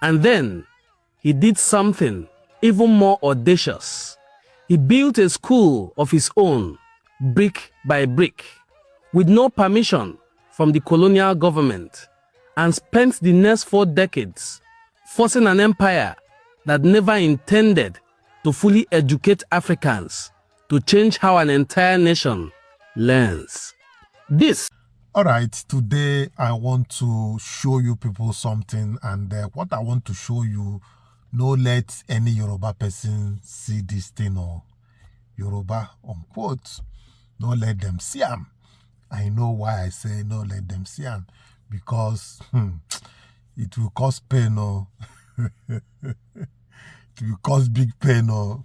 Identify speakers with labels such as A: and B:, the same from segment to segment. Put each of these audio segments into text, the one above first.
A: And then he did something even more audacious. He built a school of his own, brick by brick, with no permission from the colonial government, and spent the next 4 decades forcing an empire that never intended to fully educate Africans to change how an entire nation learns.
B: All right, today I want to show you people something, and what I want to show you, no let any Yoruba person see this thing or Yoruba unquote, no let them see them. I know why I say no let them see them, because it will cause pain or it will cause big pain or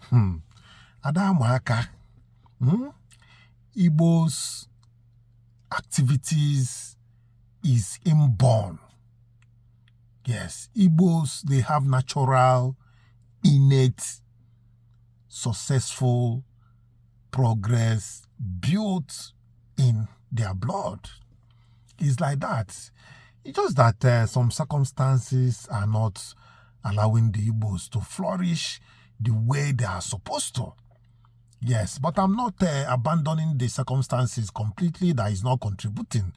B: Adamaka. Igbo's activities is inborn. Yes, Igbos, they have natural, innate, successful progress built in their blood. It's like that. It's just that some circumstances are not allowing the Igbos to flourish the way they are supposed to. Yes, but I'm not abandoning the circumstances completely. That is not contributing,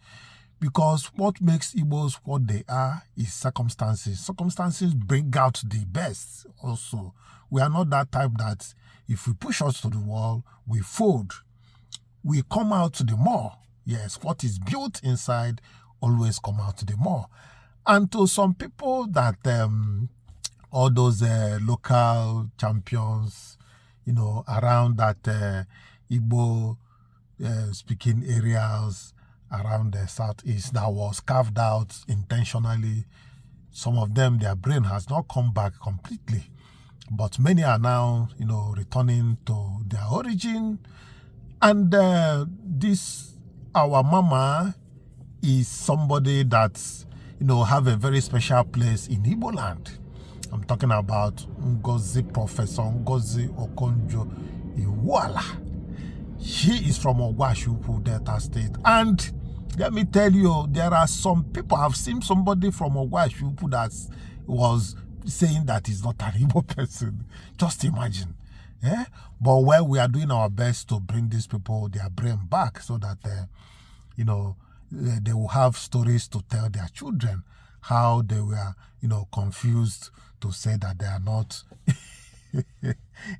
B: because what makes Igbos what they are is circumstances. Circumstances bring out the best also. We are not that type that if we push us to the wall, we fold. We come out to the more. Yes, what is built inside always come out to the more. And to some people that all those local champions, around that Igbo speaking areas around the southeast that was carved out intentionally. Some of them, their brain has not come back completely, but many are now, returning to their origin. And this, our mama, is somebody that's, have a very special place in Igbo land. I'm talking about Ngozi, Professor Ngozi Okonjo-Iweala. She is from Ogwashupu, Delta State. And let me tell you, there are some people, I've seen somebody from Ogwashupu that was saying that he's not an Igbo person. Just imagine. Eh? But we are doing our best to bring these people their brain back so that, they will have stories to tell their children how they were, confused to say that they are not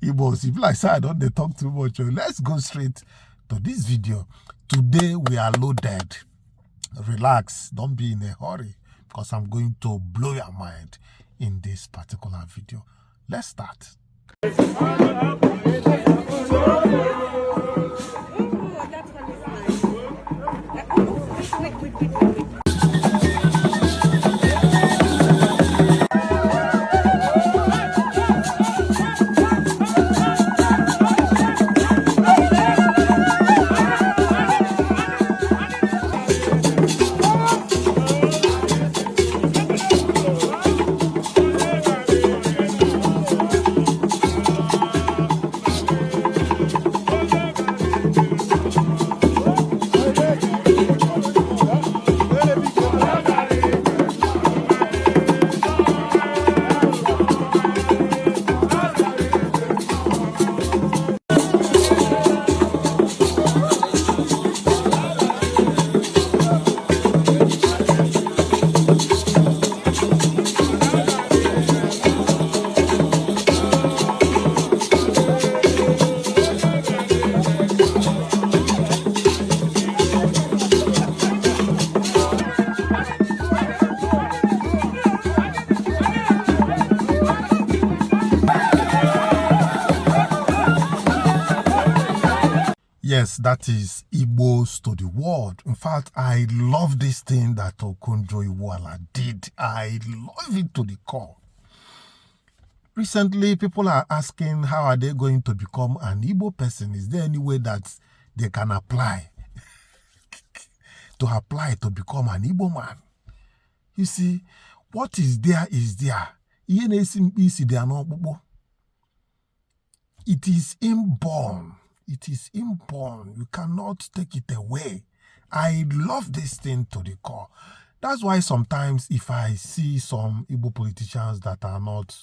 B: Igbos. If like I don't they talk too much, let's go straight to this video. Today we are loaded. Relax, don't be in a hurry, because I'm going to blow your mind in this particular video. Let's start. Yes, that is Igbos to the world. In fact, I love this thing that Okonjo-Iweala did. I love it to the core. Recently, people are asking how are they going to become an Igbo person? Is there any way that they can apply to become an Igbo man? You see, what is there is there. It is inborn. It is inborn. You cannot take it away. I love this thing to the core. That's why sometimes if I see some Igbo politicians that are not,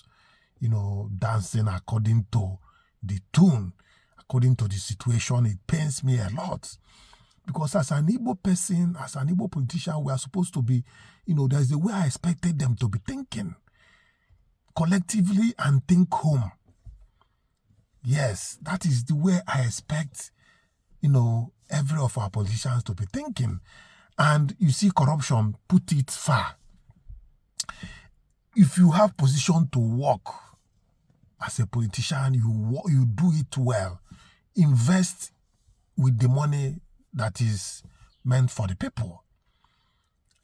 B: dancing according to the tune, according to the situation, it pains me a lot. Because as an Igbo person, as an Igbo politician, we are supposed to be, there's a way I expected them to be thinking collectively and think home. Yes, that is the way I expect, every of our politicians to be thinking. And you see corruption, put it far. If you have position to work as a politician, you do it well. Invest with the money that is meant for the people.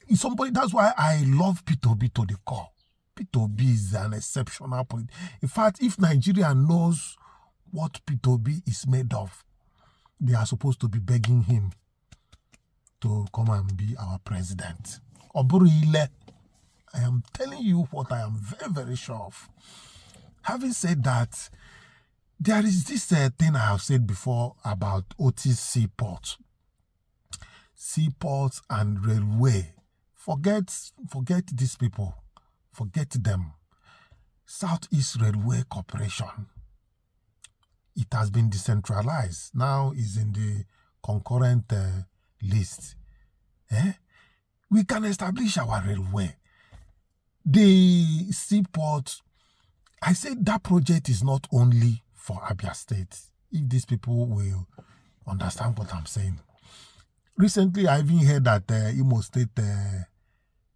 B: That's why I love P2B to the core. P2B is an exceptional politician. In fact, if Nigeria knows what P2B is made of, they are supposed to be begging him to come and be our president. Oburile, I am telling you what I am very, very sure of. Having said that, there is this thing I have said before about Otis Seaport. Seaport and railway. Forget these people. Forget them. Southeast Railway Corporation. It has been decentralized. Now is in the concurrent list. We can establish our railway. The seaport, I said that project is not only for Abia State. If these people will understand what I'm saying. Recently, I even heard that Imo State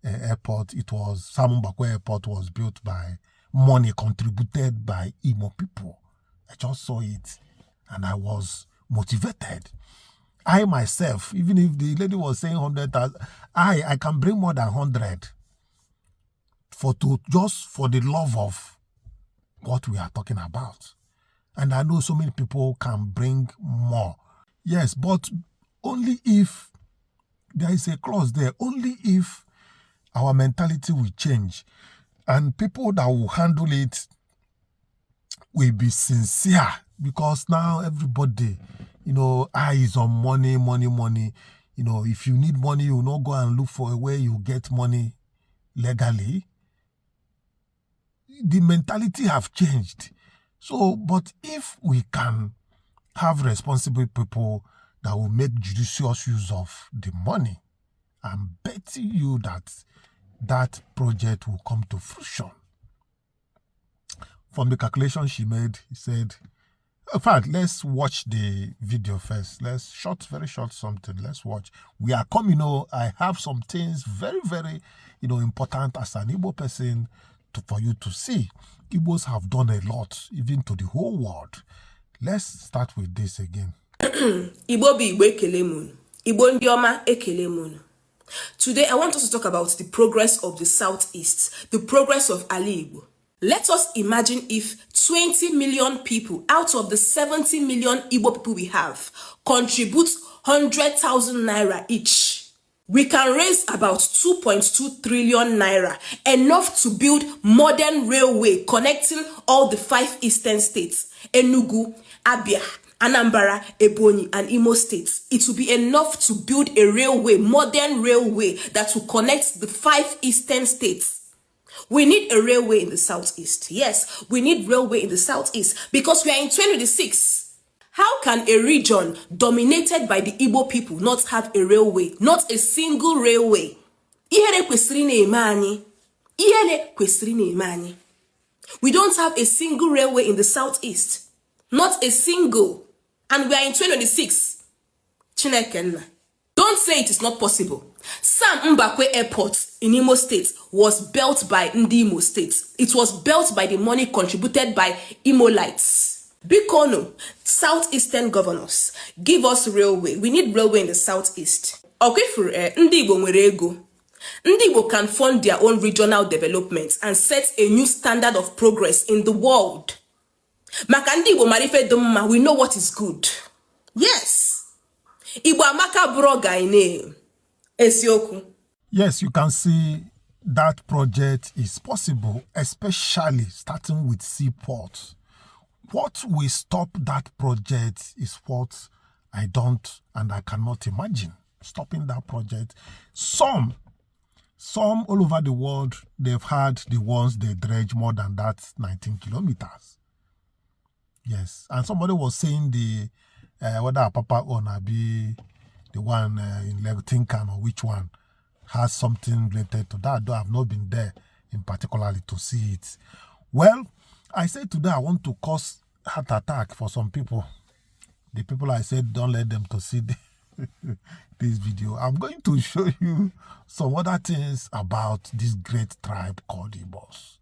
B: airport, it was Samun Bakwe Airport, was built by money contributed by Imo people. I just saw it and I was motivated. I myself, even if the lady was saying 100,000, I can bring more than 100 just for the love of what we are talking about. And I know so many people can bring more. Yes, but only if there is a clause there, only if our mentality will change and people that will handle it will be sincere, because now everybody, eyes on money. If you need money, you will not go and look for a way you get money legally. The mentality have changed. So, but if we can have responsible people that will make judicious use of the money, I'm betting you that project will come to fruition. From the calculation she made, he said, in fact, let's watch the video first. Very short something. Let's watch. We are coming, I have some things very, very, important as an Igbo person for you to see. Igbos have done a lot, even to the whole world. Let's start with this again.
C: Igbo bi Igbo ekelemun. Igbo ndi ọma ekelemun. Today, I want us to talk about the progress of the Southeast, the progress of Ali Igbo. Let us imagine if 20 million people out of the 70 million Igbo people we have contribute 100,000 naira each. We can raise about 2.2 trillion naira, enough to build modern railway connecting all the 5 eastern states, Enugu, Abia, Anambra, Ebonyi, and Imo states. It will be enough to build a railway, modern railway, that will connect the 5 eastern states. We need a railway in the Southeast. Yes, we need railway in the Southeast because we are in 2026. How can a region dominated by the Igbo people not have a railway? Not a single railway. We don't have a single railway in the Southeast. Not a single. And we are in 2026. Chinekenna. Don't say it is not possible. Sam Mbakwe Airport in Imo State was built by Imo State. It was built by the money contributed by Imolites. Bikono, Southeastern governors, give us railway. We need railway in the Southeast. Okay, for Ndi Igbo nwere ego. Ndi Igbo can fund their own regional development and set a new standard of progress in the world. Maka Ndi Igbo marife dumma, we know what is good. Yes. Igbo amaka broga ine. Esioku.
B: Yes, you can see that project is possible, especially starting with seaports. What will stop that project is what I don't and I cannot imagine stopping that project. Some Some all over the world, they've had the ones they dredge more than that 19 kilometers. Yes, and somebody was saying the whether Papa or be the one in Tinkan or which one has something related to that. Though I've not been there in particularly to see it. Well, I said today I want to cause heart attack for some people. The people I said don't let them to see this video. I'm going to show you some other things about this great tribe called Igbos.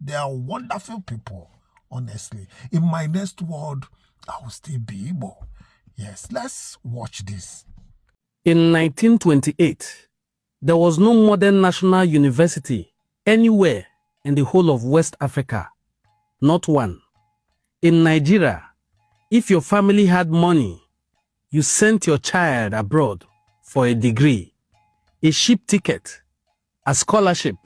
B: They are wonderful people, honestly. In my next world, I will still be Igbo. Yes, let's watch this.
A: In 1928, there was no modern national university anywhere in the whole of West Africa. Not one. In Nigeria, if your family had money, you sent your child abroad for a degree, a ship ticket, a scholarship,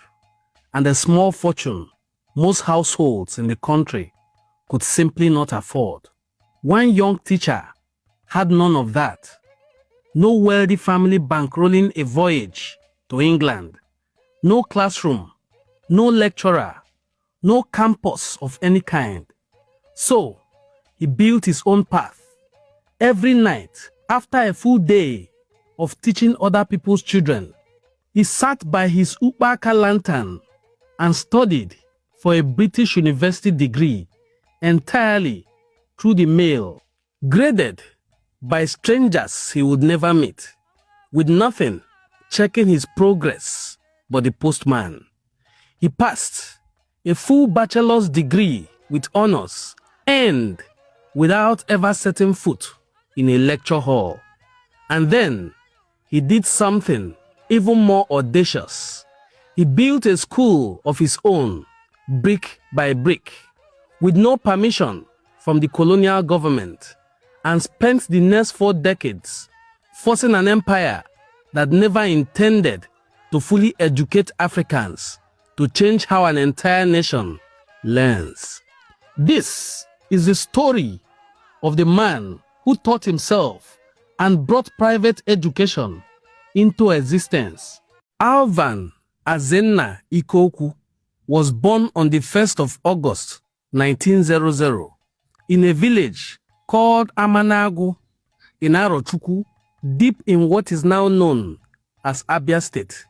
A: and a small fortune most households in the country could simply not afford. One young teacher had none of that. No wealthy family bankrolling a voyage to England. No classroom, no lecturer, no campus of any kind. So, he built his own path. Every night, after a full day of teaching other people's children, he sat by his Upaka lantern and studied for a British university degree entirely through the mail, graded by strangers he would never meet, with nothing checking his progress but the postman. He passed a full bachelor's degree with honors and without ever setting foot in a lecture hall. And then he did something even more audacious. He built a school of his own, brick by brick, with no permission from the colonial government, and spent the next 4 decades forcing an empire that never intended to fully educate Africans to change how an entire nation learns. This is the story of the man who taught himself and brought private education into existence. Alvan Ikoku was born on the 1st of August 1900 in a village called Amanagu in Arochukwu, deep in what is now known as Abia State.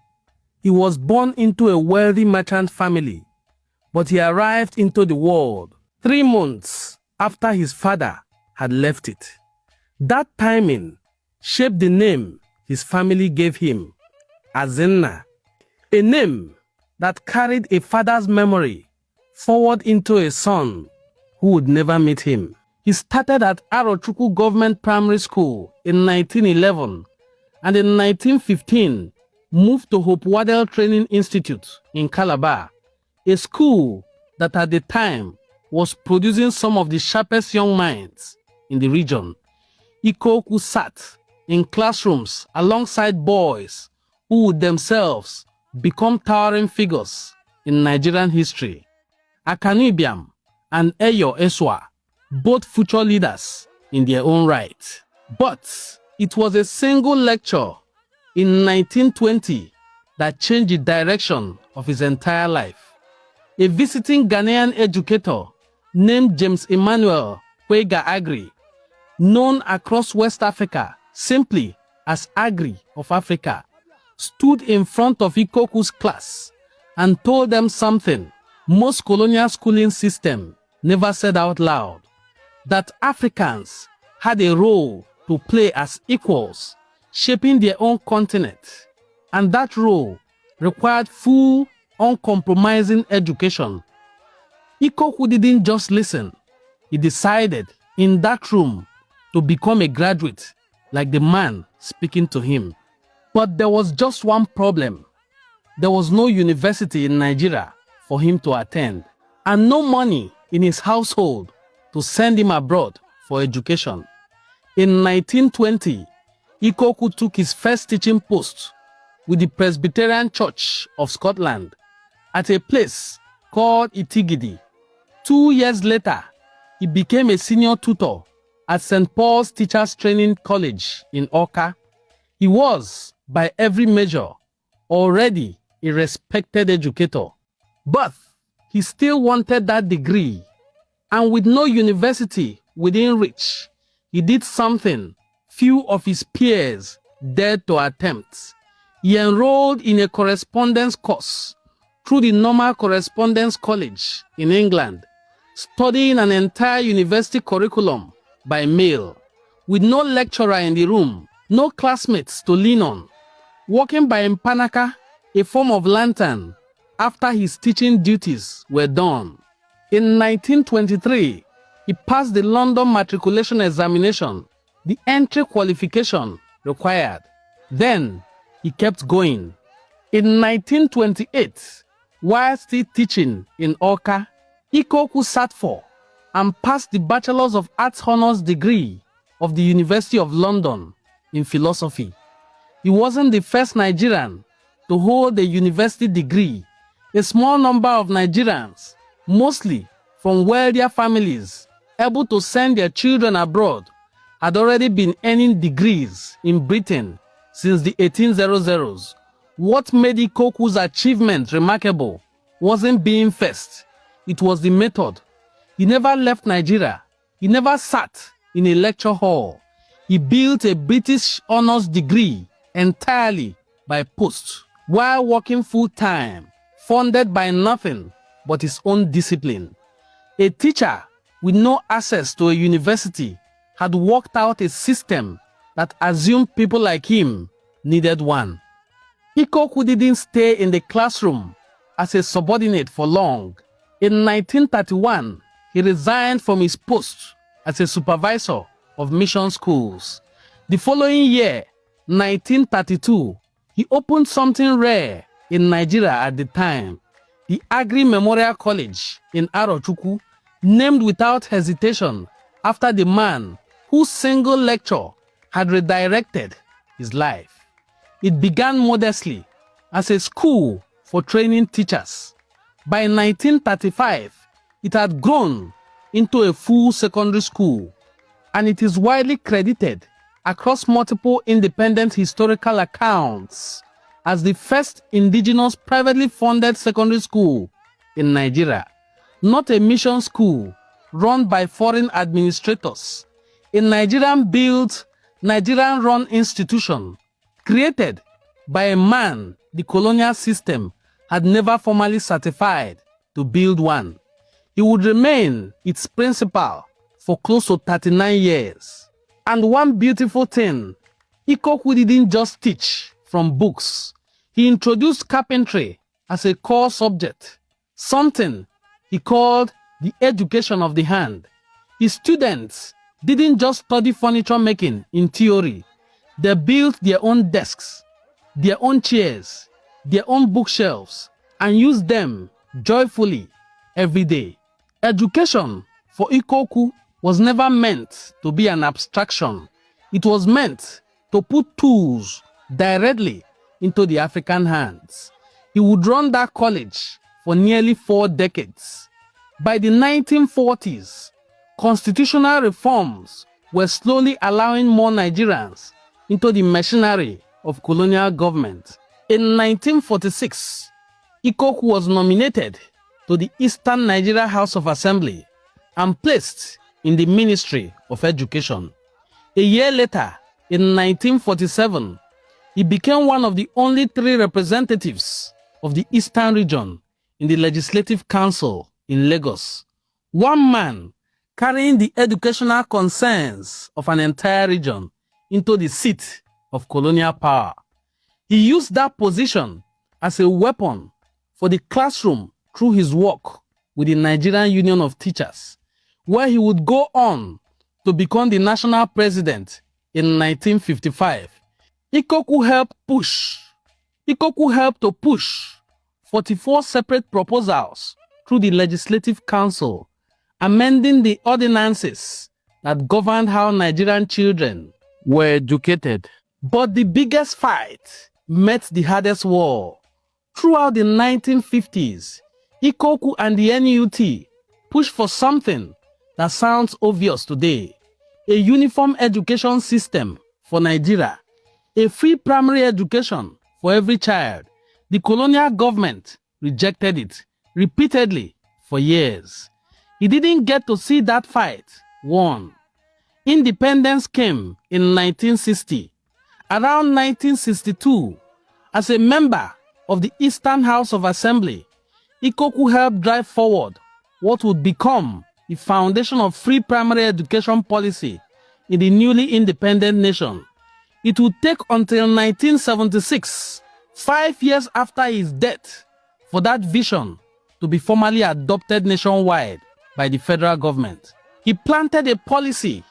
A: He was born into a wealthy merchant family, but he arrived into the world 3 months after his father had left it. That timing shaped the name his family gave him, Azenna, a name that carried a father's memory forward into a son who would never meet him. He started at Arochukwu Government Primary School in 1911 and in 1915 moved to Hope Waddell Training Institute in Calabar, a school that at the time was producing some of the sharpest young minds in the region. Ikoku sat in classrooms alongside boys who would themselves become towering figures in Nigerian history. Akanibiam and Eyo Eswa, both future leaders in their own right. But it was a single lecture in 1920 that changed the direction of his entire life. A visiting Ghanaian educator named James Emmanuel Kwega Agri, known across West Africa simply as Agri of Africa, stood in front of Ikoku's class and told them something most colonial schooling system never said out loud, that Africans had a role to play as equals, shaping their own continent, and that role required full, uncompromising education. Ikoku didn't just listen. He decided in that room to become a graduate like the man speaking to him. But there was just one problem. There was no university in Nigeria for him to attend, and no money in his household to send him abroad for education. In 1920, Ikoku took his first teaching post with the Presbyterian Church of Scotland at a place called Itigidi. 2 years later, he became a senior tutor at St. Paul's Teachers Training College in Awka. He was, by every measure, already a respected educator. But he still wanted that degree, and with no university within reach, he did something few of his peers dared to attempt. He enrolled in a correspondence course through the Normal Correspondence College in England, studying an entire university curriculum by mail, with no lecturer in the room, no classmates to lean on, working by mpanaka, a form of lantern, after his teaching duties were done. In 1923, he passed the London matriculation examination, the entry qualification required. Then he kept going. In 1928, while still teaching in Awka, Ikoku sat for and passed the Bachelor's of Arts Honours degree of the University of London in philosophy. He wasn't the first Nigerian to hold a university degree. A small number of Nigerians, mostly from wealthier families, able to send their children abroad, had already been earning degrees in Britain since the 1800s. What made Ikoku's achievement remarkable wasn't being first, it was the method. He never left Nigeria. He never sat in a lecture hall. He built a British honours degree entirely by post, while working full-time, funded by nothing but his own discipline. A teacher with no access to a university had worked out a system that assumed people like him needed one. Ikoku didn't stay in the classroom as a subordinate for long. In 1931, he resigned from his post as a supervisor of mission schools. The following year, 1932, he opened something rare in Nigeria at the time, the Agri Memorial College in Arochukwu, named without hesitation after the man whose single lecture had redirected his life. It began modestly as a school for training teachers. By 1935, it had grown into a full secondary school, and it is widely credited across multiple independent historical accounts as the first indigenous privately funded secondary school in Nigeria, not a mission school run by foreign administrators. A Nigerian-built, Nigerian-run institution created by a man the colonial system had never formally certified to build one. He would remain its principal for close to 39 years. And one beautiful thing, Ikoku didn't just teach from books. He introduced carpentry as a core subject, something he called the education of the hand. His students didn't just study furniture making in theory. They built their own desks, their own chairs, their own bookshelves, and used them joyfully every day. Education for Ikoku was never meant to be an abstraction. It was meant to put tools directly into the African hands. He would run that college for nearly 4 decades. By the 1940s, constitutional reforms were slowly allowing more Nigerians into the machinery of colonial government. In 1946, Ikoku was nominated to the Eastern Nigeria House of Assembly and placed in the Ministry of Education. A year later, in 1947, he became one of the only 3 representatives of the Eastern region in the Legislative Council in Lagos. One man carrying the educational concerns of an entire region into the seat of colonial power. He used that position as a weapon for the classroom through his work with the Nigerian Union of Teachers, where he would go on to become the national president in 1955. Ikoku helped to push 44 separate proposals through the Legislative Council, amending the ordinances that governed how Nigerian children were educated. But the biggest fight met the hardest wall. Throughout the 1950s, Ikoku and the NUT pushed for something that sounds obvious today: a uniform education system for Nigeria, a free primary education for every child, The colonial government rejected it repeatedly for years. He didn't get to see that fight won. Independence came in 1960. Around 1962, as a member of the Eastern House of Assembly, Ikoku helped drive forward what would become the foundation of free primary education policy in the newly independent nation. It would take until 1976, 5 years after his death, for that vision to be formally adopted nationwide by the federal government. He planted a policy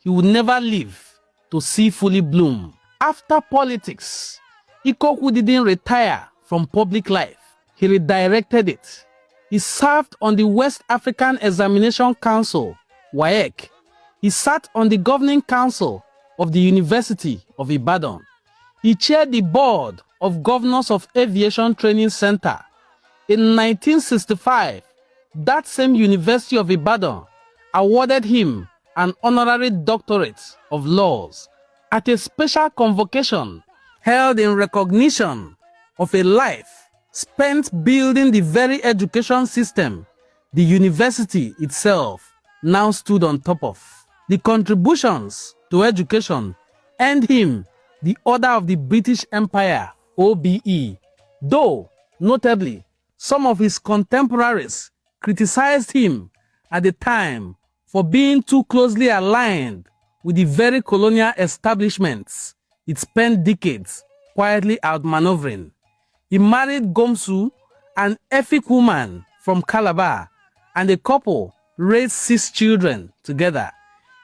A: he would never live to see fully bloom. After politics, Ikoku didn't retire from public life. He redirected it. He served on the West African Examination Council, WAEC. He sat on the governing council of the University of Ibadan. He chaired the board of governors of Aviation Training Center. In 1965, that same University of Ibadan awarded him an honorary doctorate of laws at a special convocation held in recognition of a life spent building the very education system the university itself now stood on top of. The contributions to education earned him the Order of the British Empire, OBE, though, notably, some of his contemporaries criticized him at the time for being too closely aligned with the very colonial establishments it spent decades quietly outmaneuvering. He married Gomsu, an Efik woman from Calabar, and the couple raised 6 children together.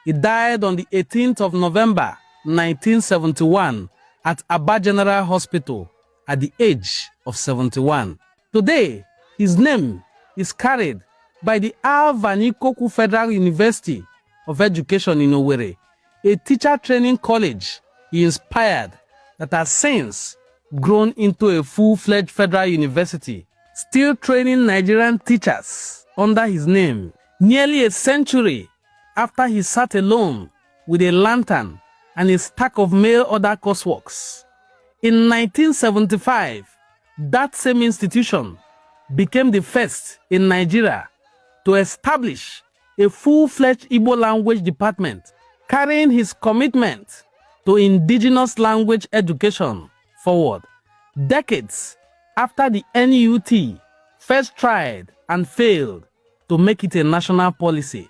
A: He died on the 18th of November 1971 at Aba General Hospital at the age of 71. Today, his name is carried by the Alvan Ikoku Federal University of Education in Owerri, a teacher training college he inspired that has since grown into a full-fledged federal university, still training Nigerian teachers under his name. Nearly a century after he sat alone with a lantern and a stack of mail order courseworks. In 1975, that same institution became the first in Nigeria to establish a full-fledged Igbo language department, carrying his commitment to indigenous language education forward. Decades after the NUT first tried and failed to make it a national policy.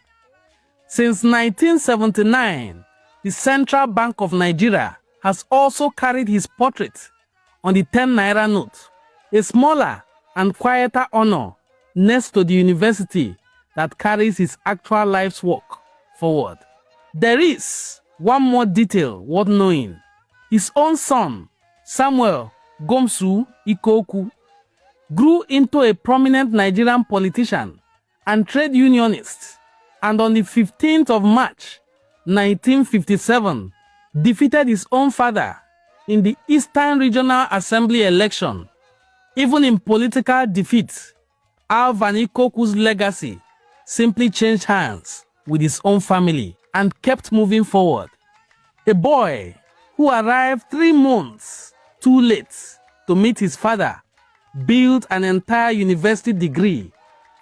A: Since 1979, the Central Bank of Nigeria has also carried his portrait on the 10 naira note, a smaller and quieter honor next to the university that carries his actual life's work forward. There is one more detail worth knowing. His own son, Samuel Gomsu Ikoku, grew into a prominent Nigerian politician and trade unionist, and on the 15th of March 1957, defeated his own father in the Eastern Regional Assembly election. Even in political defeat, Alvan Ikoku's legacy simply changed hands with his own family and kept moving forward. A boy who arrived 3 months too late to meet his father built an entire university degree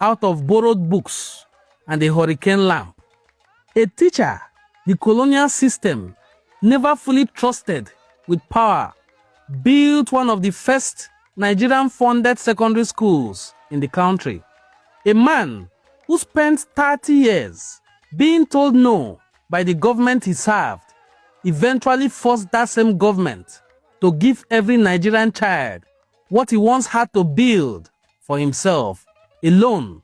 A: out of borrowed books and a hurricane lamp. A teacher the colonial system never fully trusted with power built one of the first Nigerian-funded secondary schools in the country. A man who spent 30 years being told no by the government he served eventually forced that same government to give every Nigerian child what he once had to build for himself alone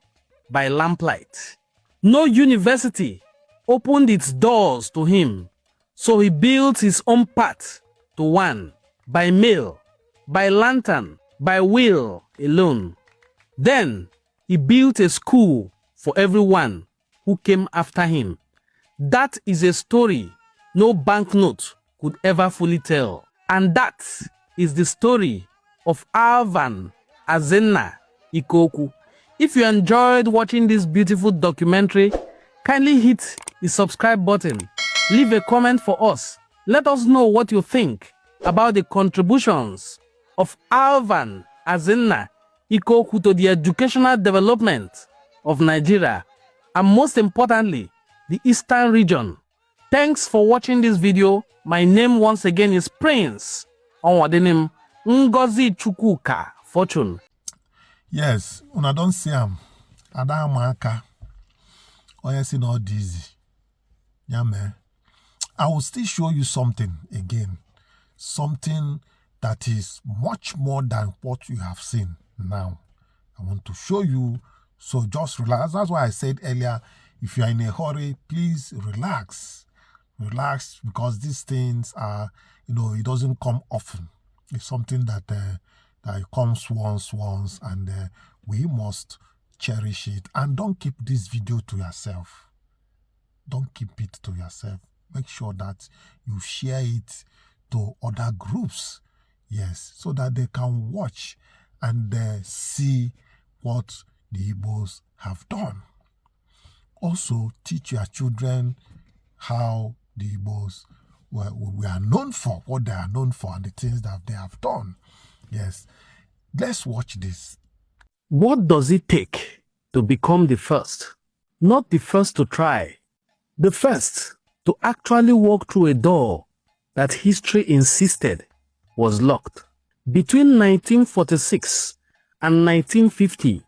A: by lamplight. No university opened its doors to him, so he built his own path to one by mail, by lantern, by will alone. Then he built a school for everyone who came after him. That is a story no banknote could ever fully tell. And that is the story of Alvan Azenna Ikoku. If you enjoyed watching this beautiful documentary, kindly hit the subscribe button. Leave a comment for us. Let us know what you think about the contributions of Alvan as in Ikoku to the educational development of Nigeria, and most importantly, the Eastern region. Thanks for watching this video. My name once again is Prince Onwadenim Ngozi Chukwuka Fortune.
B: Yes, when I don't see him, Adamaka, yes, not easy. Yeah, man. I will still show you something again. Something that is much more than what you have seen now. I want to show you, so just relax. That's why I said earlier, if you are in a hurry, please relax. Relax, because these things are, it doesn't come often. It's something that it comes once, and we must cherish it. And don't keep this video to yourself. Don't keep it to yourself. Make sure that you share it to other groups. Yes, so that they can watch and see what the Igbos have done. Also, teach your children how the Igbos we are known for, what they are known for, and the things that they have done. Yes, let's watch this.
A: What does it take to become the first? Not the first to try, the first to actually walk through a door that history insisted was locked. Between 1946 and 1950,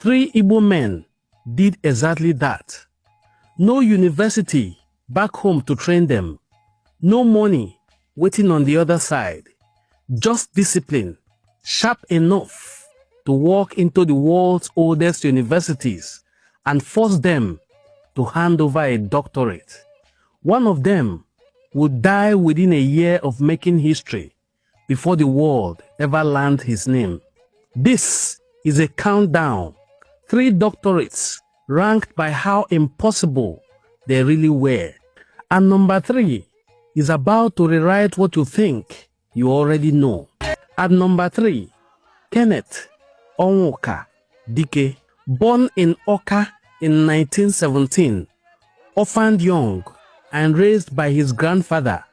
A: 3 Igbo men did exactly that. No university back home to train them. No money waiting on the other side. Just discipline, sharp enough to walk into the world's oldest universities and force them to hand over a doctorate. One of them would die within a year of making history before the world ever learned his name. This is a countdown. 3 doctorates ranked by how impossible they really were. And number 3 is about to rewrite what you think you already know. At number 3, Kenneth Onwoka Dike, born in Oka in 1917, orphaned young and raised by his grandfather.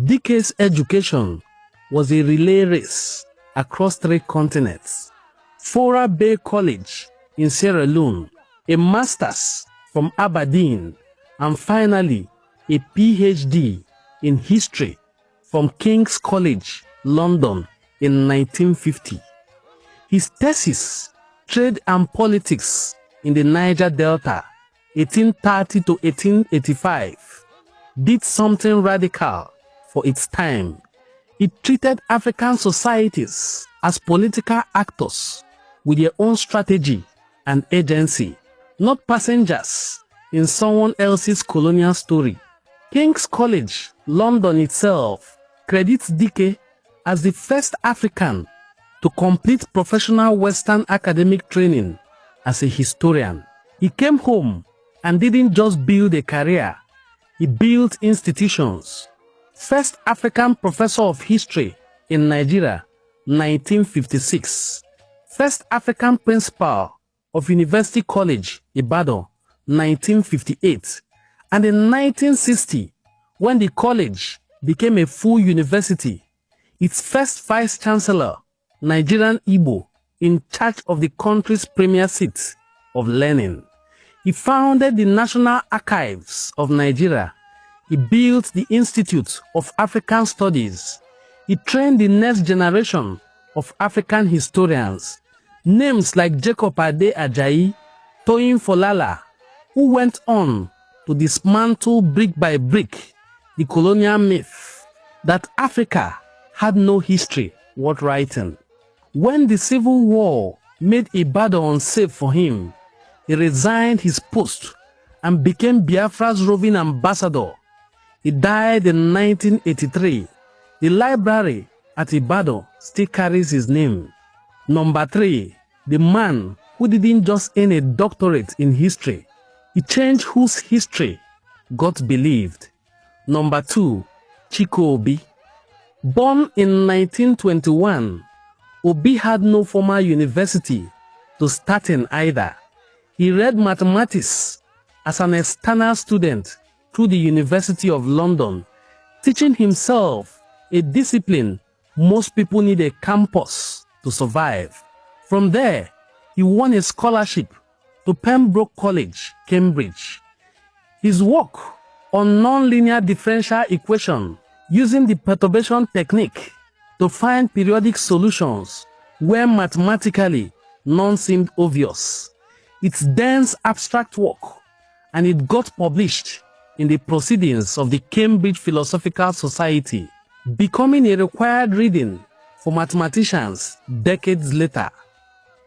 A: Dike's education was a relay race across 3 continents. Fora Bay College in Sierra Leone, a master's from Aberdeen, and finally a PhD in history from King's College, London in 1950. His thesis, Trade and Politics in the Niger Delta, 1830 to 1885, did something radical for its time. It treated African societies as political actors with their own strategy and agency, not passengers in someone else's colonial story. King's College, London itself, credits Dike as the first African to complete professional Western academic training as a historian. He came home and didn't just build a career, he built institutions. First African professor of history in Nigeria, 1956. First African principal of University College, Ibadan, 1958. And in 1960, when the college became a full university, its first vice-chancellor, Nigerian Igbo, in charge of the country's premier seat of learning. He founded the National Archives of Nigeria. He built the Institute of African Studies. He trained the next generation of African historians. Names like Jacob Ade Ajayi, Toyin Folala, who went on to dismantle brick by brick the colonial myth that Africa had no history worth writing. When the Civil War made Ibadan unsafe for him, he resigned his post and became Biafra's roving ambassador. He died in 1983. The library at Ibadan still carries his name. Number 3, the man who didn't just earn a doctorate in history, he changed whose history got believed. Number 2, Chiko Obi. Born in 1921, Obi had no formal university to start in either. He read mathematics as an external student through the University of London, teaching himself a discipline most people need a campus to survive. From there, he won a scholarship to Pembroke College, Cambridge. His work on nonlinear differential equation using the perturbation technique to find periodic solutions where mathematically none seemed obvious. It's dense abstract work, and it got published in the Proceedings of the Cambridge Philosophical Society, becoming a required reading for mathematicians decades later.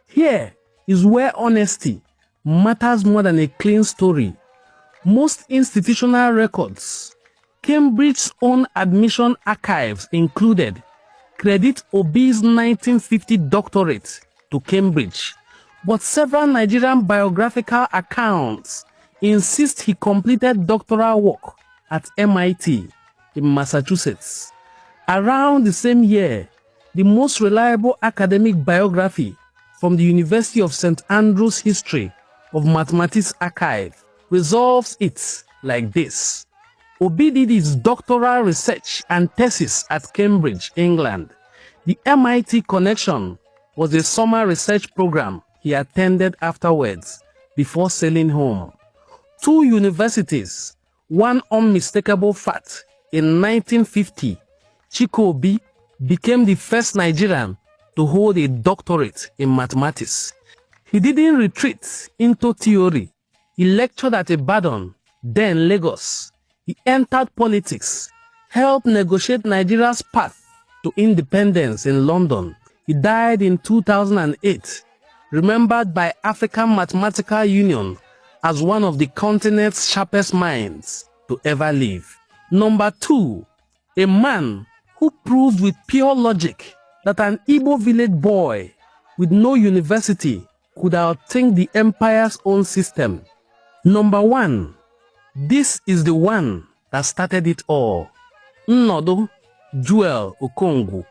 A: Here is where honesty matters more than a clean story. Most institutional records, Cambridge's own admission archives included, credit Obi's 1950 doctorate to Cambridge, but several Nigerian biographical accounts insist he completed doctoral work at MIT in Massachusetts. Around the same year, the most reliable academic biography from the University of St. Andrews History of Mathematics Archive resolves it like this. Obi did his doctoral research and thesis at Cambridge, England. The MIT connection was a summer research program he attended afterwards before sailing home. 2 universities, one unmistakable fact. In 1950, Obi became the first Nigerian to hold a doctorate in mathematics. He didn't retreat into theory. He lectured at Ibadan, then Lagos. He entered politics, helped negotiate Nigeria's path to independence in London. He died in 2008, remembered by African Mathematical Union as one of the continent's sharpest minds to ever live. Number 2, a man who proved with pure logic that an Igbo village boy with no university could outthink the empire's own system. Number 1, this is the one that started it all. Nnodo Joel Okongu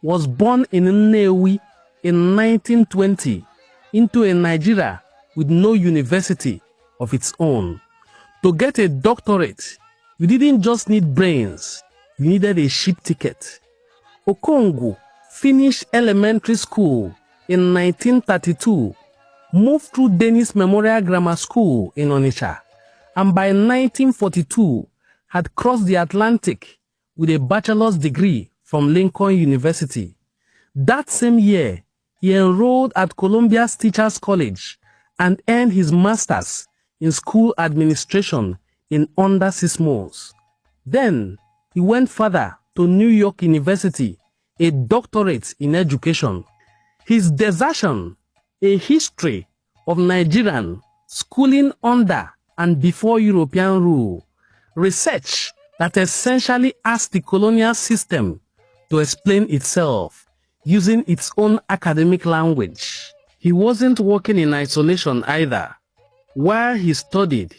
A: was born in Nnewi in 1920 into a Nigeria with no university of its own. To get a doctorate, you didn't just need brains, you needed a ship ticket. Okongu finished elementary school in 1932, moved through Dennis Memorial Grammar School in Onitsha, and by 1942 had crossed the Atlantic with a bachelor's degree from Lincoln University. That same year, he enrolled at Columbia's Teachers College and earned his master's in school administration in under 6 months. Then, he went further to New York University, a doctorate in education. His desertion, a history of Nigerian schooling under and before European rule, research that essentially asked the colonial system to explain itself using its own academic language. He wasn't working in isolation either. While he studied,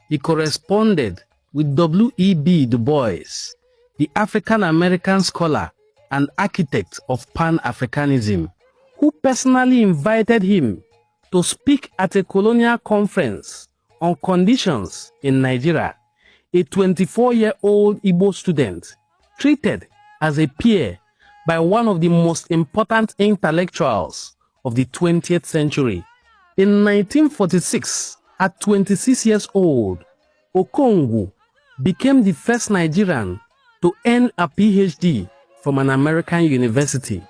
A: he corresponded with W.E.B. Du Bois, the African-American scholar and architect of Pan-Africanism, who personally invited him to speak at a colonial conference on conditions in Nigeria. A 24-year-old Igbo student treated as a peer by one of the most important intellectuals of the 20th century. In 1946, at 26 years old, Okongu became the first Nigerian to earn a PhD from an American university.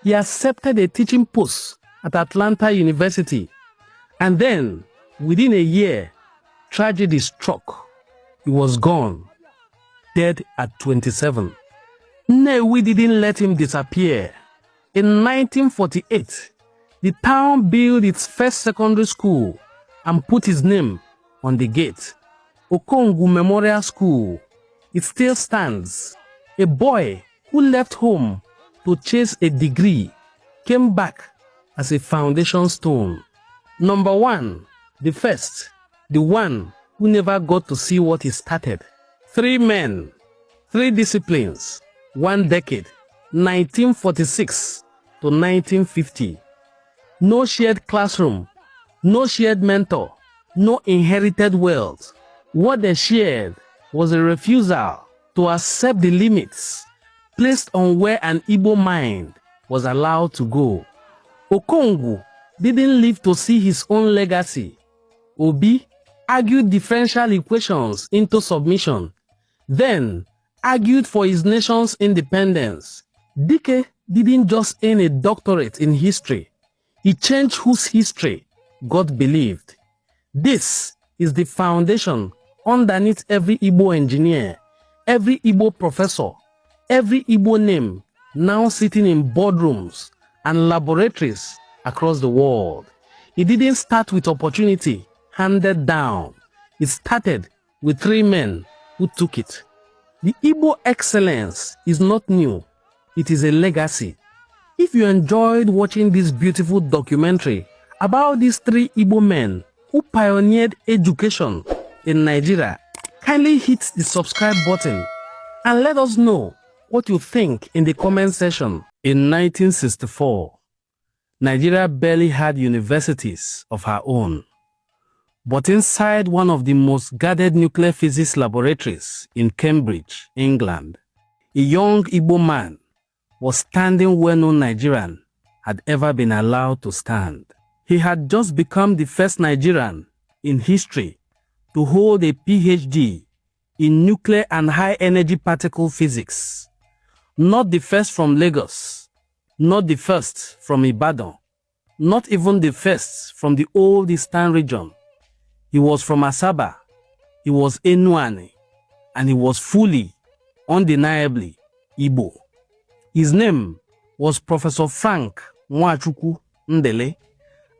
A: He accepted a teaching post at Atlanta University, and then, within a year, tragedy struck. He was gone, dead at 27. Nnewi didn't let him disappear. In 1948, the town built its first secondary school and put his name on the gate. Okongu Memorial School. It still stands. A boy who left home to chase a degree came back as a foundation stone. Number 1, the first, the one who never got to see what he started. 3 men, 3 disciplines, 1 decade, 1946 to 1950. No shared classroom, no shared mentor, no inherited wealth. What they shared was a refusal to accept the limits placed on where an Igbo mind was allowed to go. Okongwu didn't live to see his own legacy. Obi argued differential equations into submission, then argued for his nation's independence. Dike didn't just earn a doctorate in history. He changed whose history God believed. This is the foundation underneath every Igbo engineer, every Igbo professor, every Igbo name now sitting in boardrooms and laboratories across the world. It didn't start with opportunity handed down. It started with 3 men who took it. The Igbo excellence is not new. It is a legacy. If you enjoyed watching this beautiful documentary about these 3 Igbo men who pioneered education in Nigeria, kindly hit the subscribe button and let us know what you think in the comment section. In 1964, Nigeria barely had universities of her own. But inside one of the most guarded nuclear physics laboratories in Cambridge, England, a young Igbo man was standing where no Nigerian had ever been allowed to stand. He had just become the first Nigerian in history to hold a PhD in nuclear and high-energy particle physics. Not the first from Lagos, not the first from Ibadan, not even the first from the old Eastern region. He was from Asaba, he was Enuani, and he was fully, undeniably Igbo. His name was Professor Frank Nwachukwu Ndili,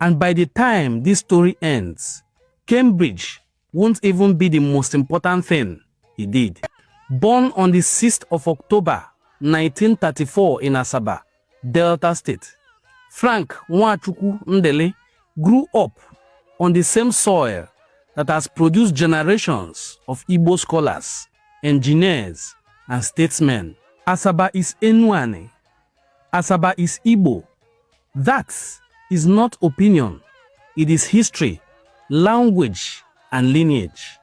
A: and by the time this story ends, Cambridge won't even be the most important thing he did. Born on the 6th of October 1934 in Asaba, Delta State, Frank Nwachukwu Ndili grew up on the same soil that has produced generations of Igbo scholars, engineers, and statesmen. Asaba is Enuani. Asaba is Igbo. That is not opinion. It is history, language, and lineage.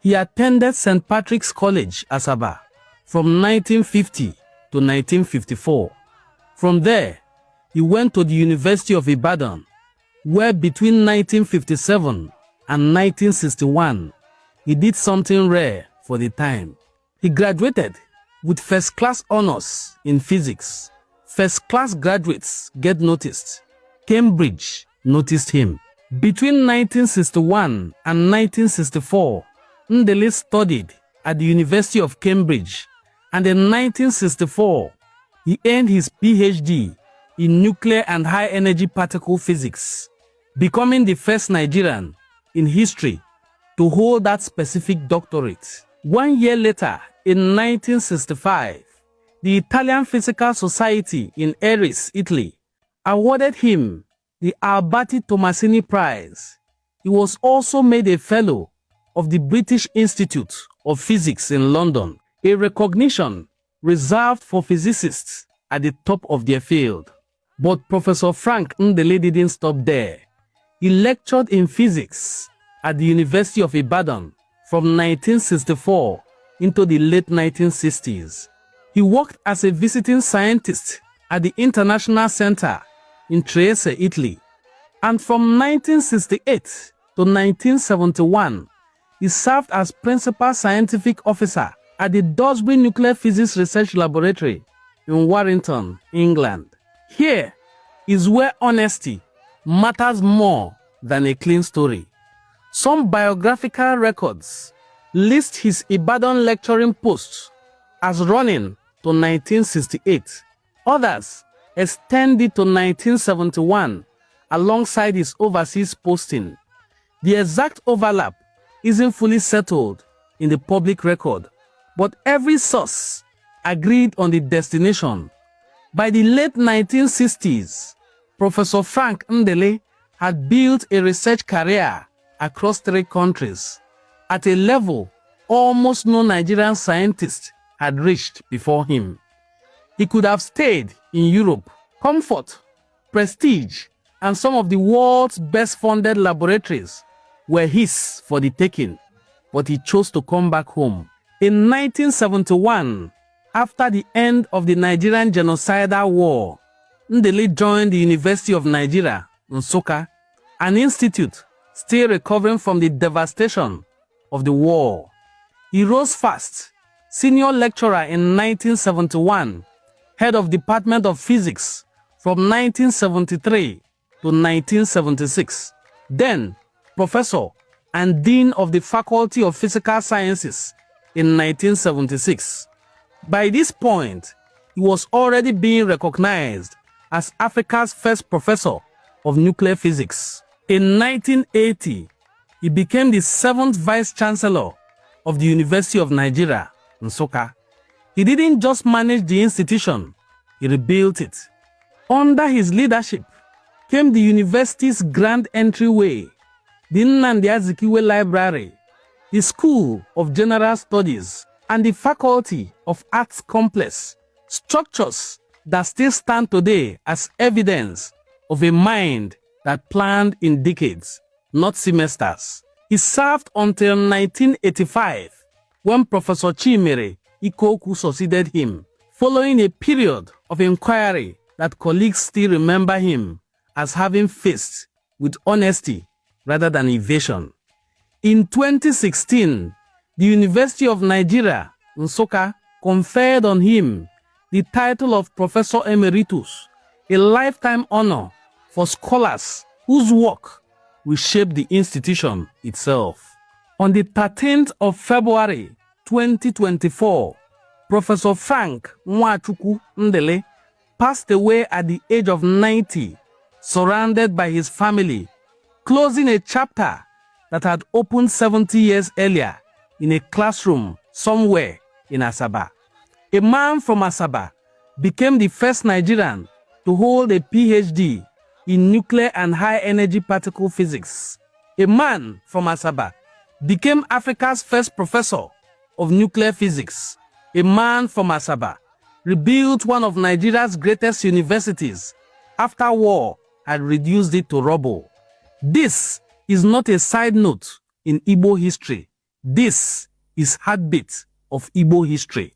A: He attended St. Patrick's College, Asaba, from 1950 to 1954. From there, he went to the University of Ibadan, where between 1957 and 1961, he did something rare for the time. He graduated with first-class honors in physics. First-class graduates get noticed. Cambridge noticed him. Between 1961 and 1964, Ndili studied at the University of Cambridge, and in 1964, he earned his PhD in nuclear and high-energy particle physics, becoming the first Nigerian in history to hold that specific doctorate. 1 year later, in 1965, the Italian Physical Society in Eris, Italy, awarded him the Alberti Tomasini Prize. He was also made a fellow of the British Institute of Physics in London, a recognition reserved for physicists at the top of their field. But Professor Frank Ndili didn't stop there. He lectured in physics at the University of Ibadan from 1964 into the late 1960s. He worked as a visiting scientist at the International Center in Trieste, Italy. And from 1968 to 1971, he served as principal scientific officer at the Dewsbury Nuclear Physics Research Laboratory in Warrington, England. Here is where honesty matters more than a clean story. Some biographical records list his Ibadan lecturing posts as running to 1968. Others extend it to 1971 alongside his overseas posting. The exact overlap isn't fully settled in the public record, but every source agreed on the destination. By the late 1960s, Professor Frank Ndili had built a research career across 3 countries at a level almost no Nigerian scientist had reached before him. He could have stayed in Europe. Comfort, prestige, and some of the world's best-funded laboratories were his for the taking, but he chose to come back home. In 1971, after the end of the Nigerian genocidal war, Ndili joined the University of Nigeria, Nsukka, an institute still recovering from the devastation of the war. He rose fast, senior lecturer in 1971, head of Department of Physics from 1973 to 1976, then professor and dean of the Faculty of Physical Sciences in 1976. By this point, he was already being recognized as Africa's first professor of nuclear physics. In 1980, he became the 7th Vice Chancellor of the University of Nigeria, Nsukka. He didn't just manage the institution, he rebuilt it. Under his leadership came the university's grand entryway, the Nnamdi Azikiwe Library, the School of General Studies, and the Faculty of Arts Complex, structures that still stand today as evidence of a mind that planned in decades, not semesters. He served until 1985, when Professor Chimere Ikoku succeeded him, following a period of inquiry that colleagues still remember him as having faced with honesty rather than evasion. In 2016, the University of Nigeria, Nsukka, conferred on him the title of Professor Emeritus, a lifetime honor for scholars whose work will shape the institution itself. On the 13th of February 2024, Professor Frank Nwachukwu Ndili passed away at the age of 90, surrounded by his family, closing a chapter that had opened 70 years earlier in a classroom somewhere in Asaba. A man from Asaba became the first Nigerian to hold a PhD in nuclear and high-energy particle physics. A man from Asaba became Africa's first professor of nuclear physics. A man from Asaba rebuilt one of Nigeria's greatest universities after war had reduced it to rubble. This is not a side note in Igbo history. This is heartbeat of Igbo history.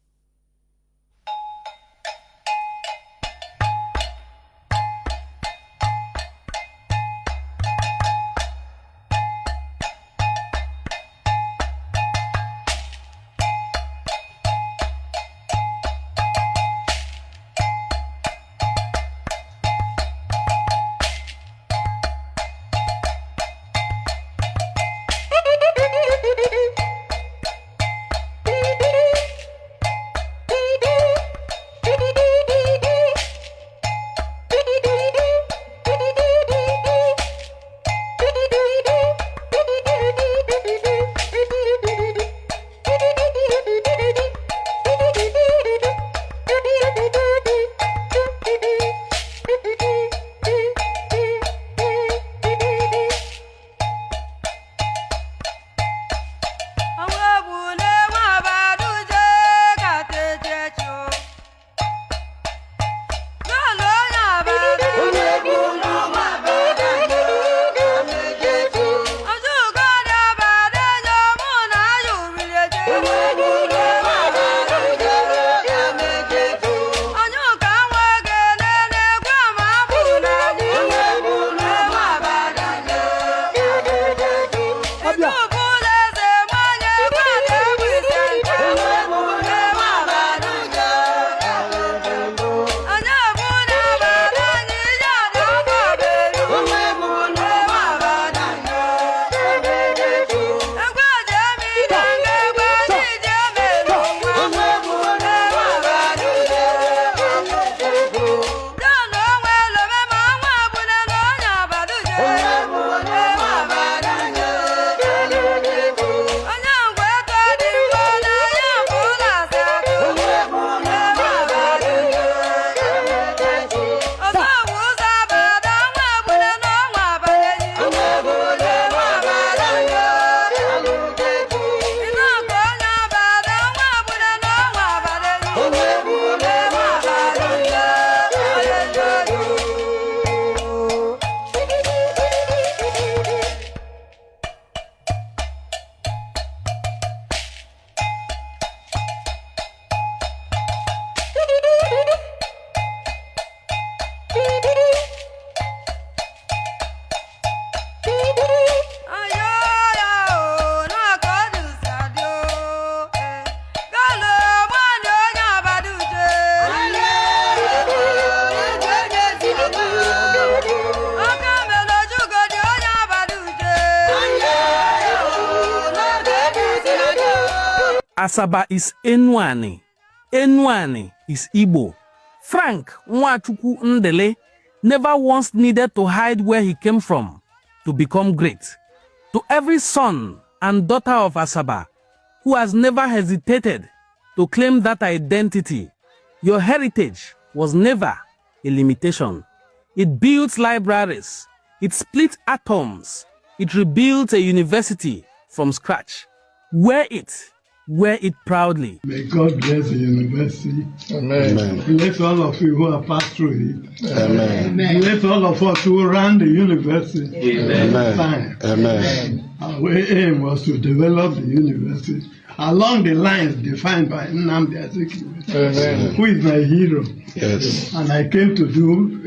A: Asaba is Enuani. Enuani is Igbo. Frank Nwachukwu Ndili never once needed to hide where he came from to become great. To every son and daughter of Asaba who has never hesitated to claim that identity, your heritage was never a limitation. It built libraries, it split atoms, it rebuilt a university from scratch. Wear it proudly.
D: May God bless the university.
E: Amen.
D: Bless all of you who have passed through it.
E: Amen.
D: Bless all of us who ran the university.
E: Amen. Amen.
D: Our aim was to develop the university along the lines defined by Nnamdi Azikiwe, who is my hero.
E: Yes.
D: And I came to do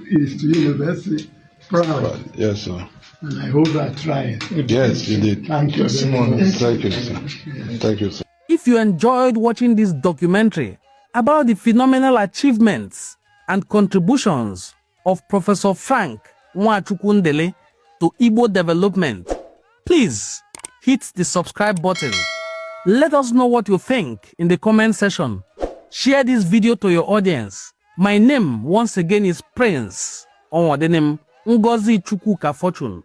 D: his university proud.
E: Yes, sir.
D: And I hope I tried.
E: Yes, you did.
D: Thank you very much.
E: Thank you, sir. Thank you, sir.
A: If you enjoyed watching this documentary about the phenomenal achievements and contributions of Professor Frank Nwachukwu Ndili to Igbo development, please hit the subscribe button. Let us know what you think in the comment section. Share this video to your audience. My name once again is Prince Onwadenim Ngozi Chukwuka Fortune.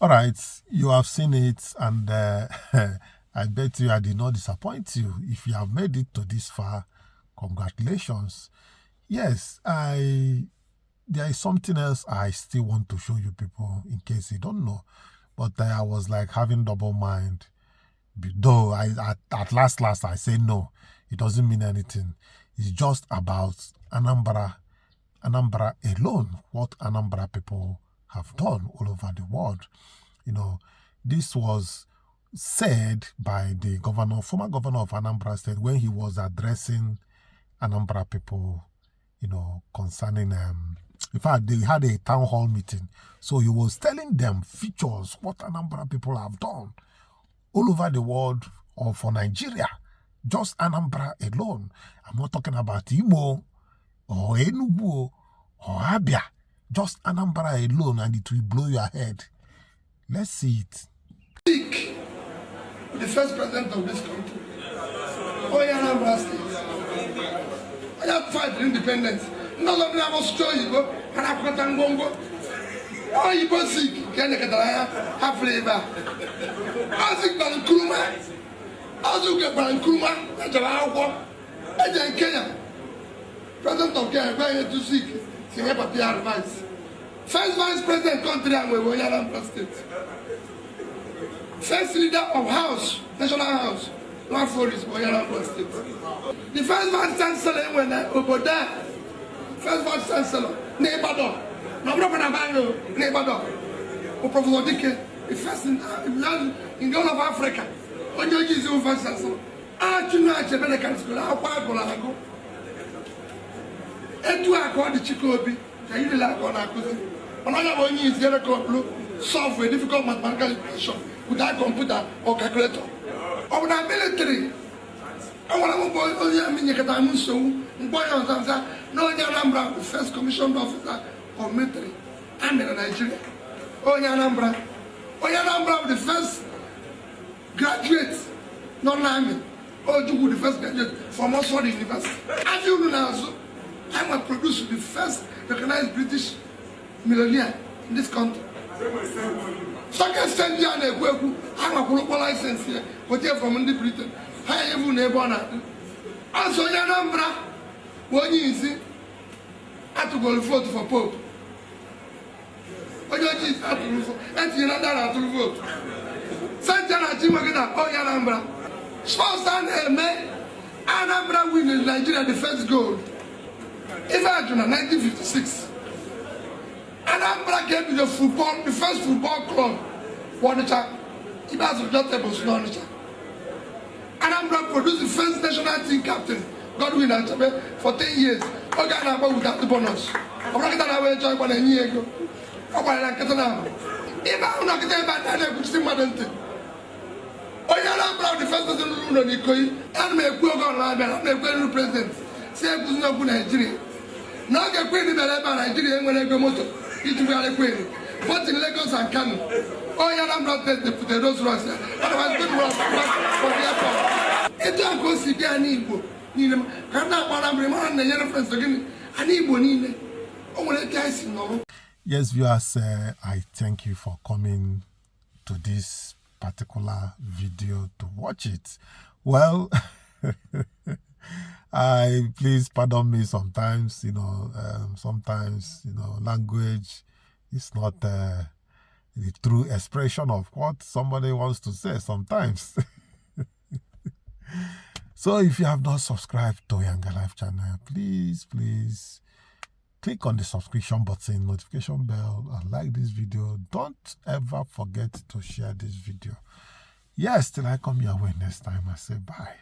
B: All right, you have seen it, and I bet you I did not disappoint you. If you have made it to this far, congratulations. Yes, there is something else I still want to show you people in case you don't know. But I was like having double mind. Though at last I say no, it doesn't mean anything. It's just about Anambra alone, what Anambra people have done all over the world. You know, this was said by the former governor of Anambra State when he was addressing Anambra people, you know, concerning in fact, they had a town hall meeting. So he was telling them features, what Anambra people have done all over the world or for Nigeria. Just Anambra alone. I'm not talking about Igbo or Enugu or Abia. Just Anambra alone, and it will blow your head. Let's see it.
F: The first president of this country, Anambra State. I have fight for independence. No longer I was show you go and I put on Bongo. Oh, you go sick, can you get a flavor? I think Bankruma. I look at Bankruma, that's a war. I in Kenya. President of Kenya, going to seek, sing up the advice. First vice president country and we were Anambra State. First leader of House, National House, North Forest, Anambra State. The first vice chancellor when Oboda, first vice chancellor, neighbor. No problem about neighbor. Professor Dike, the first in the whole of Africa. When you use your first chancellor, you know at American school, how far I go. And to accord the Chikobi, you will like on Akuzi. Another one is very solve a difficult mathematical equation without computer or calculator. Of the military, I want to go to the boy on Zamza, no Anambra, the first commissioned officer of military. I'm in Nigeria. Anambra, the first graduate, non-army. Ojugu, the first graduate from Oxford University. As you know now, I'm a producer, the first recognized British millionaire in this country. Second stand here and I'm a global license here, but here from Britain. I even never know. And so Anambra, when you see, I had to go vote for Pope. What you have to vote? And you know that I have to vote. Sanjana Chimagina, Anambra. Sports and Anambra win in Nigeria the first gold. Imagine 1956. Anambra gave me the first football club for the child. It was just a Anambra produced the first national team captain, Godwin Achabe, for 10 years. Anambra without the bonus. I'm not going to enjoy 1 year ago. I'm not going to if I'm not going to buy Anambra the first person who know Ikoku, and make go on and make go president. Say who's not good Nigeria. Now get queen in Nigeria when I go motor. It will be a queen. Both in Lagos and Kano. Anambra the Rolls Royce. Otherwise, good work for the airport. Etu a ka o si bịa n'Igbo niile ka ndị akpara mbere mara na enye reference gịnị ana Igbo niile o nwere etu anyị si nọrọ.
B: Yes, viewers, I thank you for coming to this particular video to watch it. Well, please pardon me sometimes, language is not the true expression of what somebody wants to say sometimes. So if you have not subscribed to YangaLife channel, please click on the subscription button, notification bell, and like this video. Don't ever forget to share this video. Yes, till I come your way next time, I say bye.